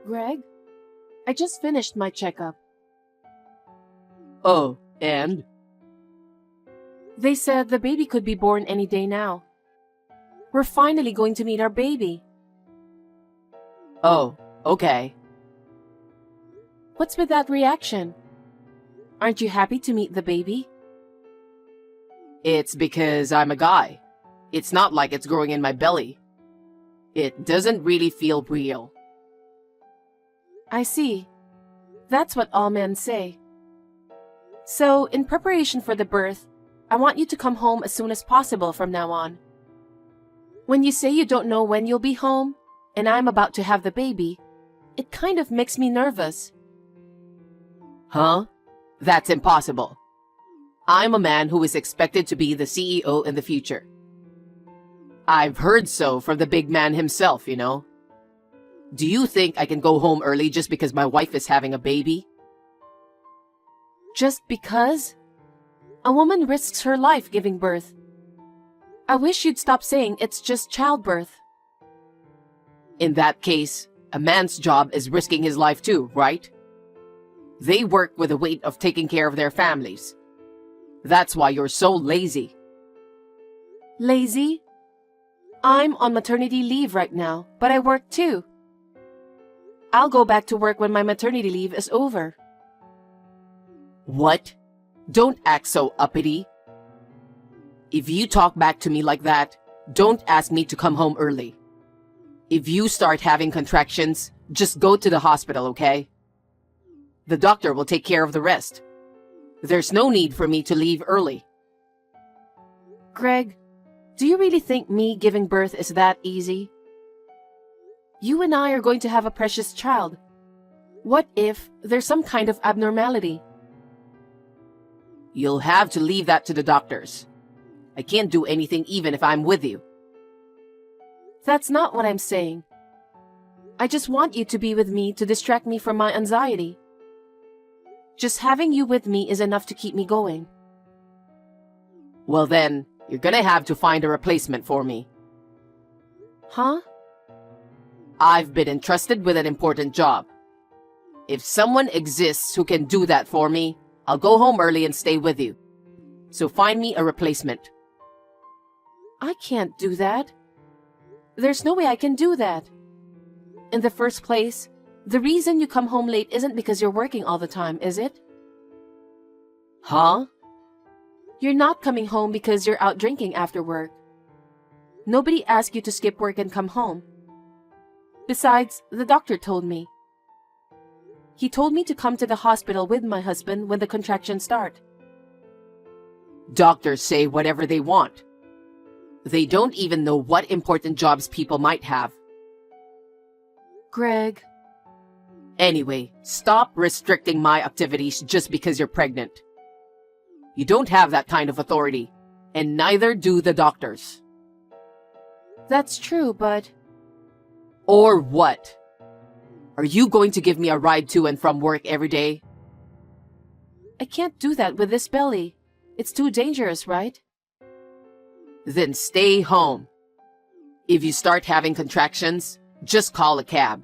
Greg, I just finished my checkup. Oh, and? They said the baby could be born any day now. We're finally going to meet our baby. Oh, okay. What's with that reaction? Aren't you happy to meet the baby? It's because I'm a guy. It's not like it's growing in my belly. It doesn't really feel real. I see. That's what all men say. So, in preparation for the birth, I want you to come home as soon as possible from now on. When you say you don't know when you'll be home, and I'm about to have the baby, it kind of makes me nervous. Huh? That's impossible. I'm a man who is expected to be the CEO in the future. I've heard so from the big man himself, you know. Do you think I can go home early just because my wife is having a baby? Just because? A woman risks her life giving birth. I wish you'd stop saying it's just childbirth. In that case, a man's job is risking his life too, right? They work with the weight of taking care of their families. That's why you're so lazy. Lazy? I'm on maternity leave right now, but I work too. I'll go back to work when my maternity leave is over. What? Don't act so uppity. If you talk back to me like that, don't ask me to come home early. If you start having contractions, just go to the hospital, okay? The doctor will take care of the rest. There's no need for me to leave early. Greg, do you really think me giving birth is that easy? You and I are going to have a precious child. What if there's some kind of abnormality? You'll have to leave that to the doctors. I can't do anything even if I'm with you. That's not what I'm saying. I just want you to be with me to distract me from my anxiety. Just having you with me is enough to keep me going. Well then, you're gonna have to find a replacement for me. Huh? I've been entrusted with an important job. If someone exists who can do that for me, I'll go home early and stay with you. So find me a replacement. I can't do that. There's no way I can do that. In the first place, the reason you come home late isn't because you're working all the time, is it? Huh? You're not coming home because you're out drinking after work. Nobody asked you to skip work and come home. Besides, the doctor told me. He told me to come to the hospital with my husband when the contractions start. Doctors say whatever they want. They don't even know what important jobs people might have. Greg. Anyway, stop restricting my activities just because you're pregnant. You don't have that kind of authority, and neither do the doctors. That's true, but... Or what? Are you going to give me a ride to and from work every day? I can't do that with this belly. It's too dangerous, right? Then stay home. If you start having contractions, just call a cab.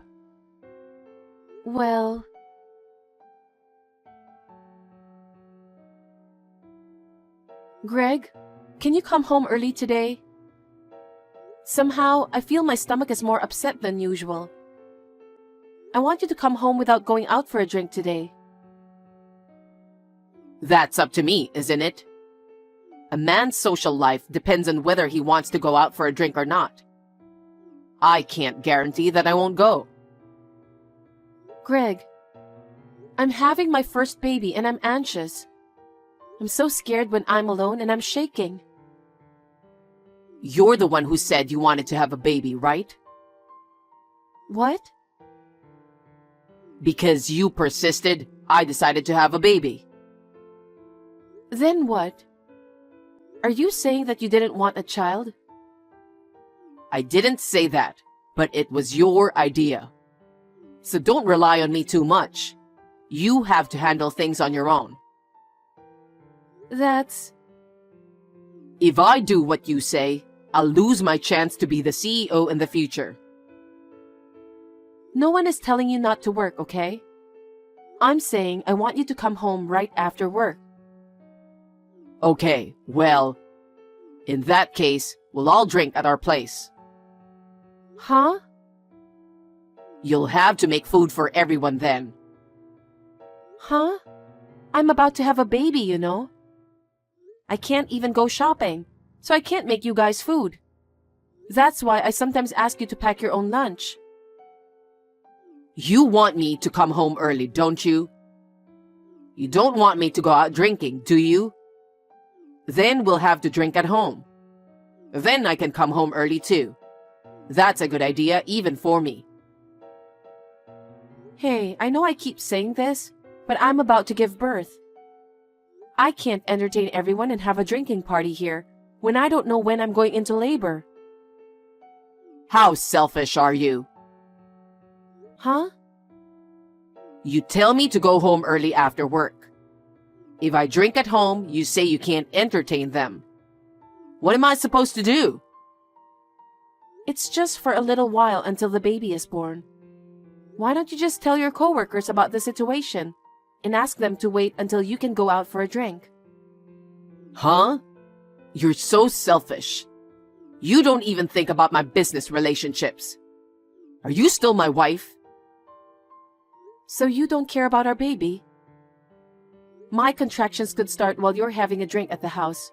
Well... Greg, can you come home early today? Somehow, I feel my stomach is more upset than usual. I want you to come home without going out for a drink today. That's up to me, isn't it? A man's social life depends on whether he wants to go out for a drink or not. I can't guarantee that I won't go. Greg, I'm having my first baby and I'm anxious. I'm so scared when I'm alone and I'm shaking. You're the one who said you wanted to have a baby, right? What? Because you persisted, I decided to have a baby. Then what? Are you saying that you didn't want a child? I didn't say that, but it was your idea. So don't rely on me too much. You have to handle things on your own. That's... If I do what you say, I'll lose my chance to be the CEO in the future. No one is telling you not to work, okay? I'm saying I want you to come home right after work. Okay, well, in that case, we'll all drink at our place. Huh? You'll have to make food for everyone then. Huh? I'm about to have a baby, you know. I can't even go shopping, so I can't make you guys food. That's why I sometimes ask you to pack your own lunch. You want me to come home early, don't you? You don't want me to go out drinking, do you? Then we'll have to drink at home. Then I can come home early too. That's a good idea even for me. Hey, I know I keep saying this, but I'm about to give birth. I can't entertain everyone and have a drinking party here when I don't know when I'm going into labor. How selfish are you? Huh? You tell me to go home early after work. If I drink at home, you say you can't entertain them. What am I supposed to do? It's just for a little while until the baby is born. Why don't you just tell your coworkers about the situation and ask them to wait until you can go out for a drink? Huh? You're so selfish. You don't even think about my business relationships. Are you still my wife? So you don't care about our baby? My contractions could start while you're having a drink at the house.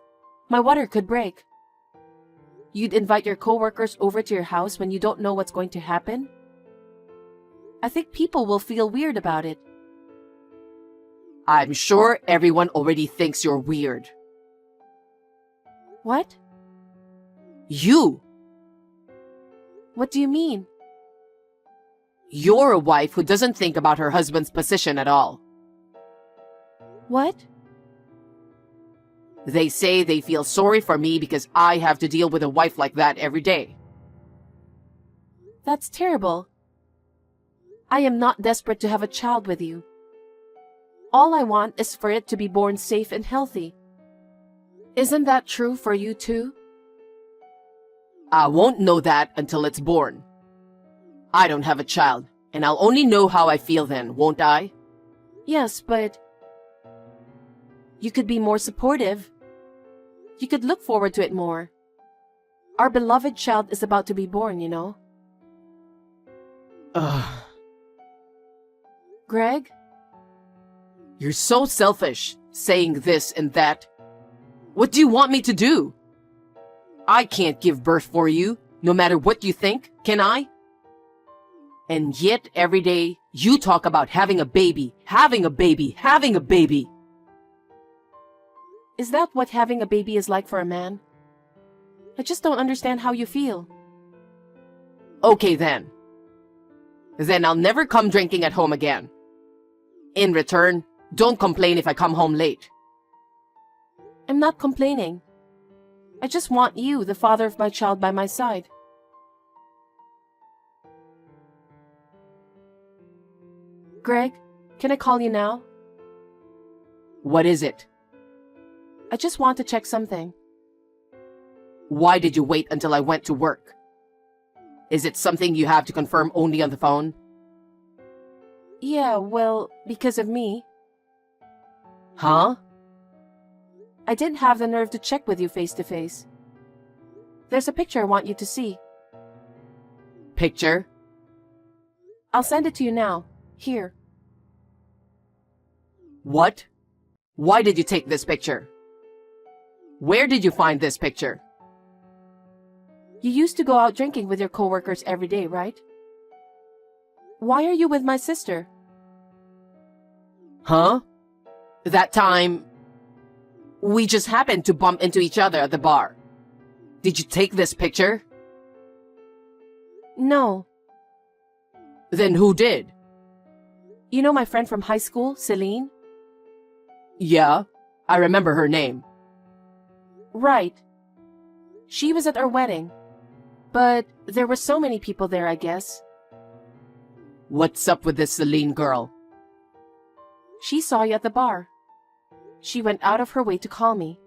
My water could break. You'd invite your coworkers over to your house when you don't know what's going to happen? I think people will feel weird about it. I'm sure everyone already thinks you're weird. What? You! What do you mean? You're a wife who doesn't think about her husband's position at all. What? They say they feel sorry for me because I have to deal with a wife like that every day. That's terrible. I am not desperate to have a child with you. All I want is for it to be born safe and healthy. Isn't that true for you too? I won't know that until it's born. I don't have a child, and I'll only know how I feel then, won't I? Yes, but you could be more supportive. You could look forward to it more. Our beloved child is about to be born, you know. Ugh. Greg? You're so selfish, saying this and that. What do you want me to do? I can't give birth for you, no matter what you think, can I? And yet, every day, you talk about having a baby, having a baby, having a baby. Is that what having a baby is like for a man? I just don't understand how you feel. Okay then. Then I'll never come drinking at home again. In return, don't complain if I come home late. I'm not complaining. I just want you, the father of my child, by my side. Greg, can I call you now? What is it? I just want to check something. Why did you wait until I went to work? Is it something you have to confirm only on the phone? Yeah, well, because of me. Huh? I didn't have the nerve to check with you face to face. There's a picture I want you to see. Picture? I'll send it to you now. Here. What? Why did you take this picture? Where did you find this picture? You used to go out drinking with your coworkers every day, right? Why are you with my sister? Huh? That time, we just happened to bump into each other at the bar. Did you take this picture? No. Then who did? You know my friend from high school, Celine? Yeah, I remember her name. Right. She was at our wedding. But there were so many people there, I guess. What's up with this Celine girl? She saw you at the bar. She went out of her way to call me.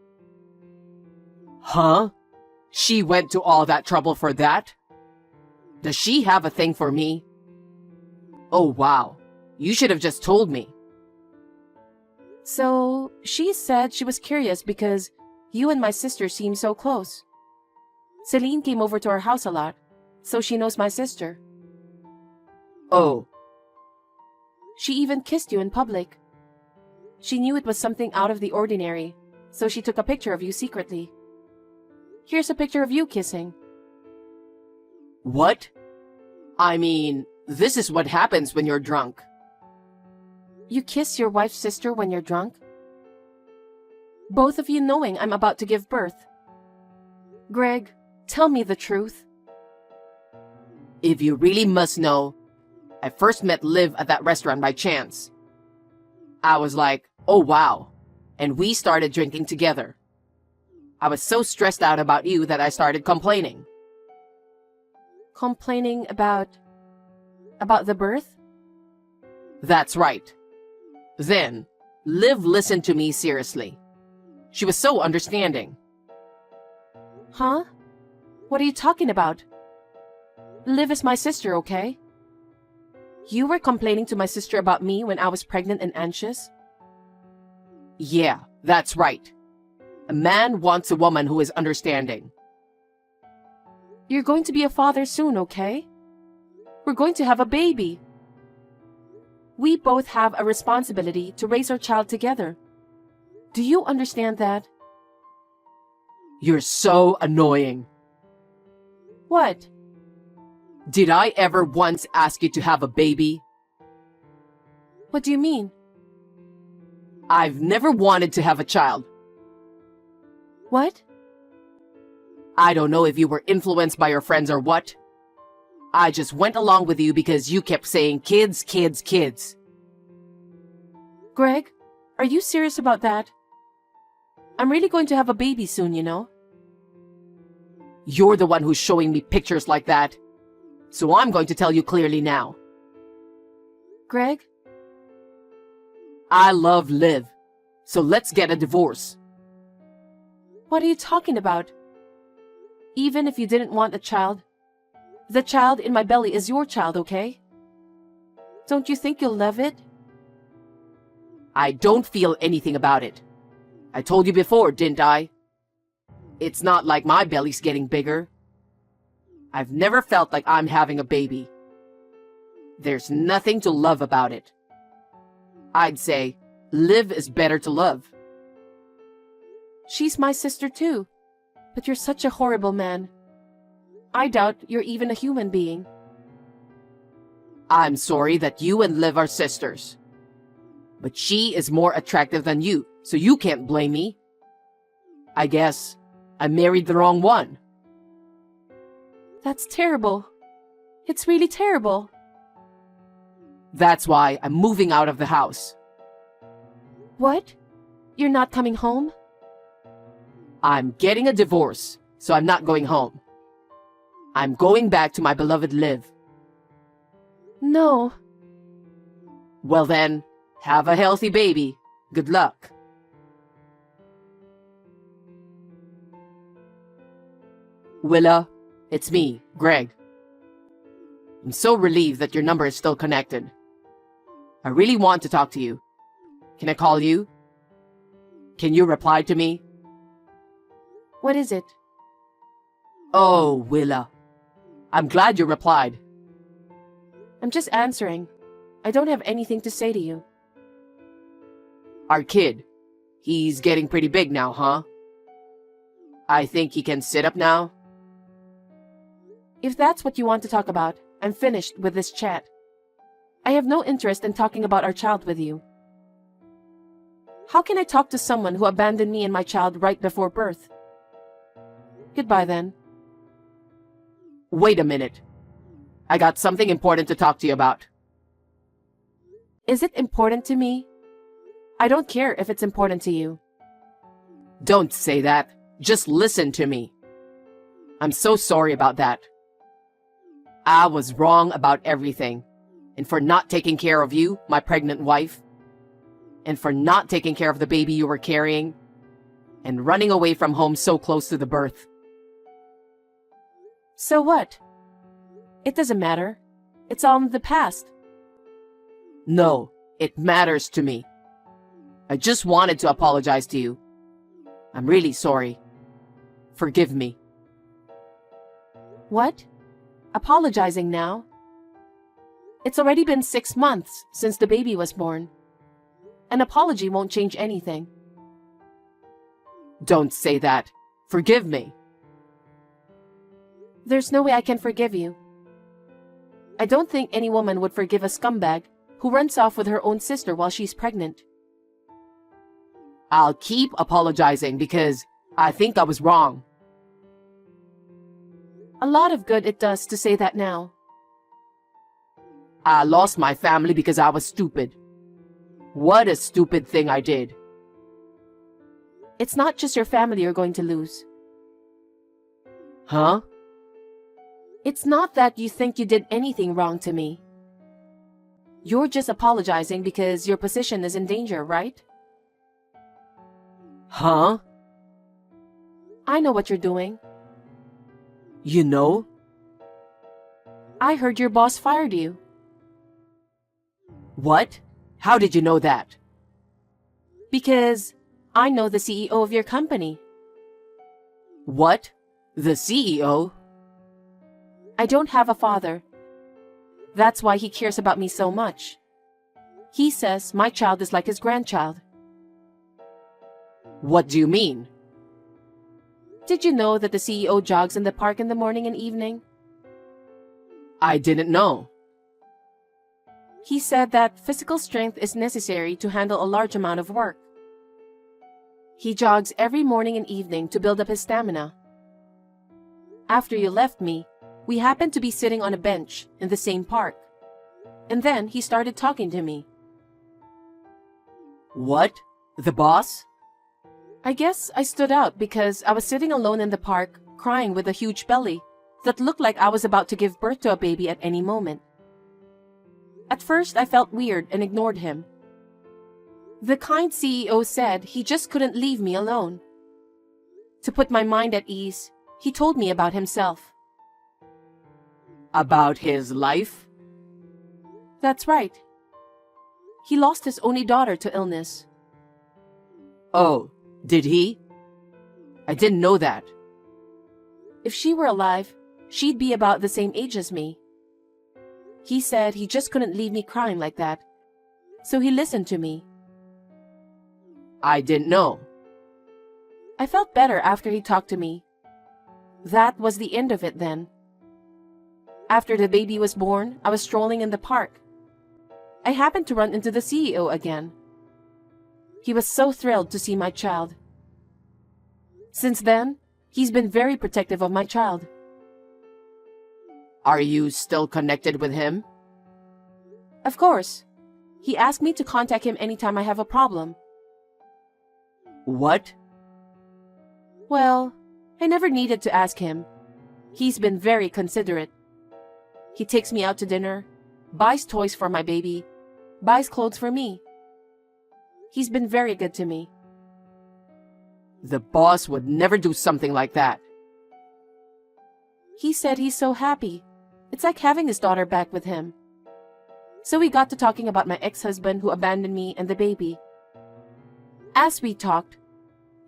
Huh? She went to all that trouble for that? Does she have a thing for me? Oh, wow. You should have just told me. So, she said she was curious because you and my sister seem so close. Celine came over to our house a lot, so she knows my sister. Oh, She even kissed you in public. She knew it was something out of the ordinary, so she took a picture of you secretly. Here's a picture of you kissing. what? I mean, this is what happens when you're drunk. You kiss your wife's sister when you're drunk? Both of you knowing I'm about to give birth. Greg, tell me the truth. If you really must know, I first met Liv at that restaurant by chance. I was like, oh wow, and we started drinking together. I was so stressed out about you that I started complaining. Complaining about the birth? That's right. Then, Liv listened to me seriously. She was so understanding. Huh? What are you talking about? Liv is my sister, okay? You were complaining to my sister about me when I was pregnant and anxious? Yeah, that's right. A man wants a woman who is understanding. You're going to be a father soon, okay? We're going to have a baby. We both have a responsibility to raise our child together. Do you understand that? You're so annoying. What? Did I ever once ask you to have a baby? What do you mean? I've never wanted to have a child. What? I don't know if you were influenced by your friends or what. I just went along with you because you kept saying kids, kids, kids. Greg, are you serious about that? I'm really going to have a baby soon, you know? You're the one who's showing me pictures like that. So I'm going to tell you clearly now. Greg? I love Liv. So let's get a divorce. What are you talking about? Even if you didn't want a child, the child in my belly is your child, okay? Don't you think you'll love it? I don't feel anything about it. I told you before, didn't I? It's not like my belly's getting bigger. I've never felt like I'm having a baby. There's nothing to love about it. I'd say, Liv is better to love. She's my sister too, but you're such a horrible man. I doubt you're even a human being. I'm sorry that you and Liv are sisters. But she is more attractive than you, so you can't blame me. I guess I married the wrong one. That's terrible. It's really terrible. That's why I'm moving out of the house. What? You're not coming home? I'm getting a divorce, so I'm not going home. I'm going back to my beloved Liv. No. Well then, have a healthy baby. Good luck. Willa, it's me, Greg. I'm so relieved that your number is still connected. I really want to talk to you. Can I call you? Can you reply to me? What is it? Oh, Willa. I'm glad you replied. I'm just answering. I don't have anything to say to you. Our kid. He's getting pretty big now, huh? I think he can sit up now. If that's what you want to talk about, I'm finished with this chat. I have no interest in talking about our child with you. How can I talk to someone who abandoned me and my child right before birth? Goodbye then. Wait a minute. I got something important to talk to you about. Is it important to me? I don't care if it's important to you. Don't say that. Just listen to me. I'm so sorry about that. I was wrong about everything. And for not taking care of you, my pregnant wife. And for not taking care of the baby you were carrying. And running away from home so close to the birth. So what? It doesn't matter. It's all in the past. No, it matters to me. I just wanted to apologize to you. I'm really sorry. Forgive me. What? Apologizing now? It's already been 6 months since the baby was born. An apology won't change anything. Don't say that. Forgive me. There's no way I can forgive you. I don't think any woman would forgive a scumbag who runs off with her own sister while she's pregnant. I'll keep apologizing because I think I was wrong. A lot of good it does to say that now. I lost my family because I was stupid. What a stupid thing I did. It's not just your family you're going to lose. Huh? It's not that you think you did anything wrong to me. You're just apologizing because your position is in danger, right? Huh? I know what you're doing. You know? I heard your boss fired you. What? How did you know that? Because I know the CEO of your company. What? The CEO? I don't have a father. That's why he cares about me so much. He says my child is like his grandchild. What do you mean? Did you know that the CEO jogs in the park in the morning and evening? I didn't know. He said that physical strength is necessary to handle a large amount of work. He jogs every morning and evening to build up his stamina. After you left me, we happened to be sitting on a bench in the same park. And then he started talking to me. What? The boss? I guess I stood out because I was sitting alone in the park, crying with a huge belly that looked like I was about to give birth to a baby at any moment. At first, I felt weird and ignored him. The kind CEO said he just couldn't leave me alone. To put my mind at ease, he told me about himself. About his life? That's right. He lost his only daughter to illness. Oh, did he? I didn't know that. If she were alive, she'd be about the same age as me. He said he just couldn't leave me crying like that, so he listened to me. I didn't know. I felt better after he talked to me. That was the end of it then. After the baby was born, I was strolling in the park. I happened to run into the CEO again. He was so thrilled to see my child. Since then, he's been very protective of my child. Are you still connected with him? Of course. He asked me to contact him anytime I have a problem. What? Well, I never needed to ask him. He's been very considerate. He takes me out to dinner, buys toys for my baby, buys clothes for me. He's been very good to me. The boss would never do something like that. He said he's so happy. It's like having his daughter back with him. So we got to talking about my ex-husband who abandoned me and the baby. As we talked,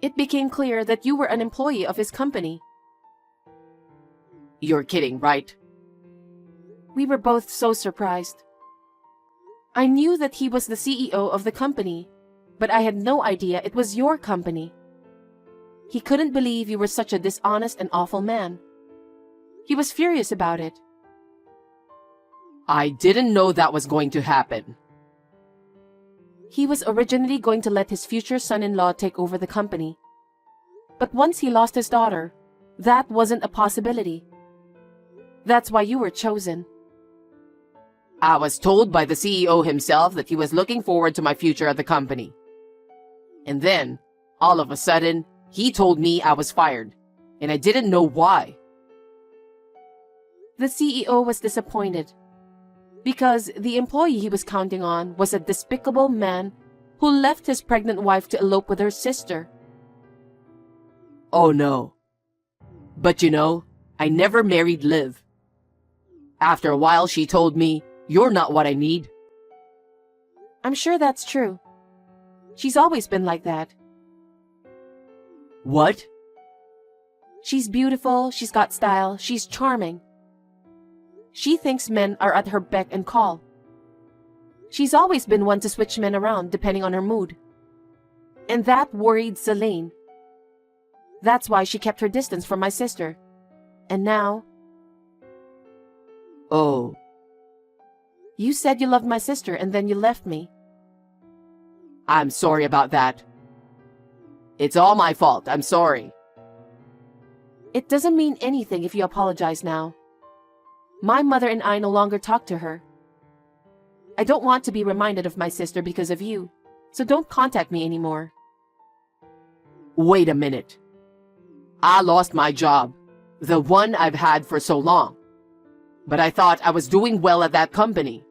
it became clear that you were an employee of his company. You're kidding, right? We were both so surprised. I knew that he was the CEO of the company, but I had no idea it was your company. He couldn't believe you were such a dishonest and awful man. He was furious about it. I didn't know that was going to happen. He was originally going to let his future son-in-law take over the company. But once he lost his daughter, that wasn't a possibility. That's why you were chosen. I was told by the CEO himself that he was looking forward to my future at the company. And then, all of a sudden, he told me I was fired, and I didn't know why. The CEO was disappointed because the employee he was counting on was a despicable man who left his pregnant wife to elope with her sister. Oh no. But you know, I never married Liv. After a while, she told me, "You're not what I need." I'm sure that's true. She's always been like that. What? She's beautiful, she's got style, she's charming. She thinks men are at her beck and call. She's always been one to switch men around depending on her mood. And that worried Celine. That's why she kept her distance from my sister. And now... Oh. You said you loved my sister and then you left me. I'm sorry about that. It's all my fault. I'm sorry. It doesn't mean anything if you apologize now. My mother and I no longer talk to her. I don't want to be reminded of my sister because of you, so don't contact me anymore. Wait a minute. I lost my job, the one I've had for so long. But I thought I was doing well at that company.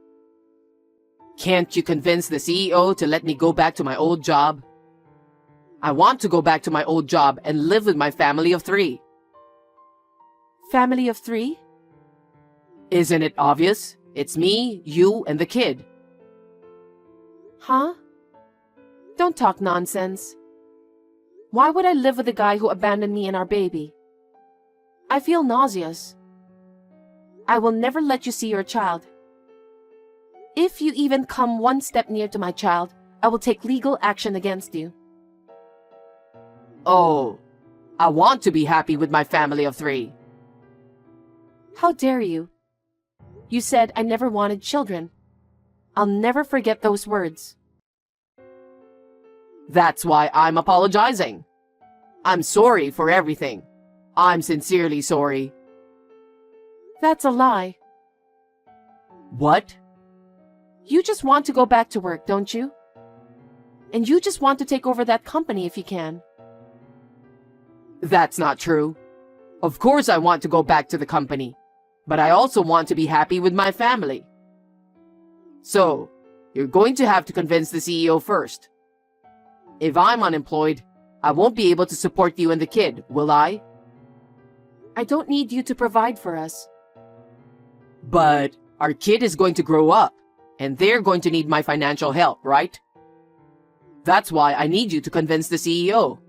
Can't you convince the CEO to let me go back to my old job? I want to go back to my old job and live with my family of 3. Family of 3? Isn't it obvious? It's me, you, and the kid. Huh? Don't talk nonsense. Why would I live with a guy who abandoned me and our baby? I feel nauseous. I will never let you see your child. If you even come one step near to my child, I will take legal action against you. Oh, I want to be happy with my family of 3. How dare you? You said I never wanted children. I'll never forget those words. That's why I'm apologizing. I'm sorry for everything. I'm sincerely sorry. That's a lie. What? You just want to go back to work, don't you? And you just want to take over that company if you can. That's not true. Of course I want to go back to the company, but I also want to be happy with my family. So, you're going to have to convince the CEO first. If I'm unemployed, I won't be able to support you and the kid, will I? I don't need you to provide for us. But our kid is going to grow up, and they're going to need my financial help, right? That's why I need you to convince the CEO.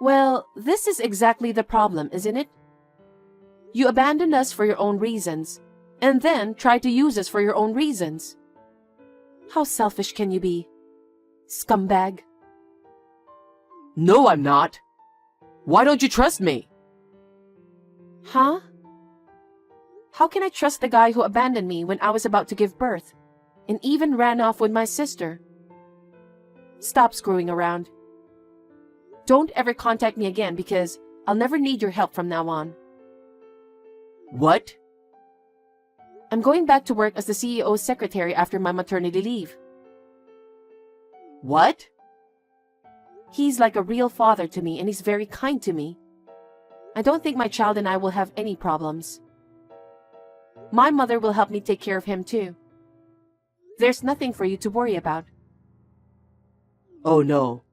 Well, this is exactly the problem, isn't it? You abandoned us for your own reasons, and then tried to use us for your own reasons. How selfish can you be? Scumbag. No, I'm not. Why don't you trust me? Huh? How can I trust the guy who abandoned me when I was about to give birth, and even ran off with my sister? Stop screwing around. Don't ever contact me again because I'll never need your help from now on. What? I'm going back to work as the CEO's secretary after my maternity leave. What? He's like a real father to me and he's very kind to me. I don't think my child and I will have any problems. My mother will help me take care of him too. There's nothing for you to worry about. Oh no.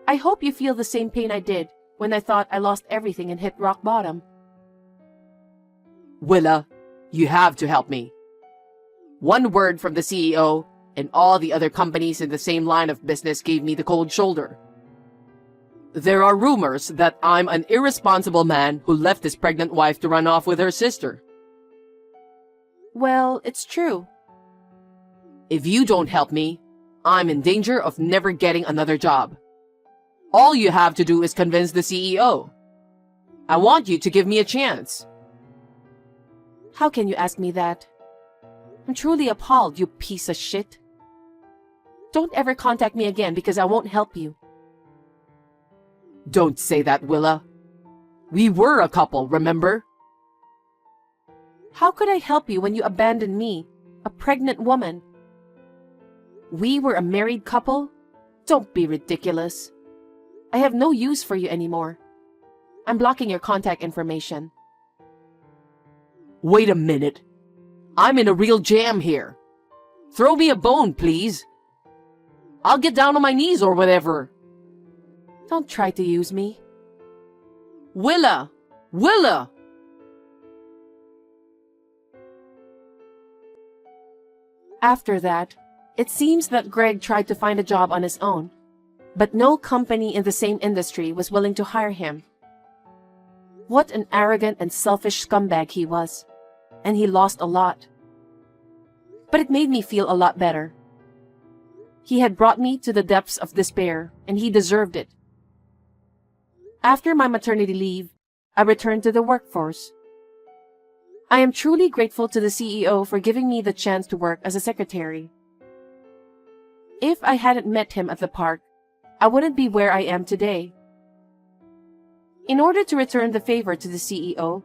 I hope you feel the same pain I did when I thought I lost everything and hit rock bottom. Willa, you have to help me. One word from the CEO and all the other companies in the same line of business gave me the cold shoulder. There are rumors that I'm an irresponsible man who left his pregnant wife to run off with her sister. Well, it's true. If you don't help me, I'm in danger of never getting another job. All you have to do is convince the CEO. I want you to give me a chance. How can you ask me that? I'm truly appalled, you piece of shit. Don't ever contact me again because I won't help you. Don't say that, Willa. We were a couple, remember? How could I help you when you abandoned me, a pregnant woman? We were a married couple? Don't be ridiculous. I have no use for you anymore. I'm blocking your contact information. Wait a minute. I'm in a real jam here. Throw me a bone, please. I'll get down on my knees or whatever. Don't try to use me. Willa! Willa! After that, it seems that Greg tried to find a job on his own, but no company in the same industry was willing to hire him. What an arrogant and selfish scumbag he was, and he lost a lot. But it made me feel a lot better. He had brought me to the depths of despair, and he deserved it. After my maternity leave, I returned to the workforce. I am truly grateful to the CEO for giving me the chance to work as a secretary. If I hadn't met him at the park, I wouldn't be where I am today. In order to return the favor to the CEO,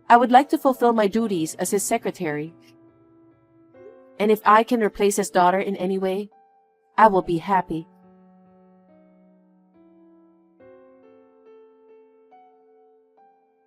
I would like to fulfill my duties as his secretary. And if I can replace his daughter in any way, I will be happy.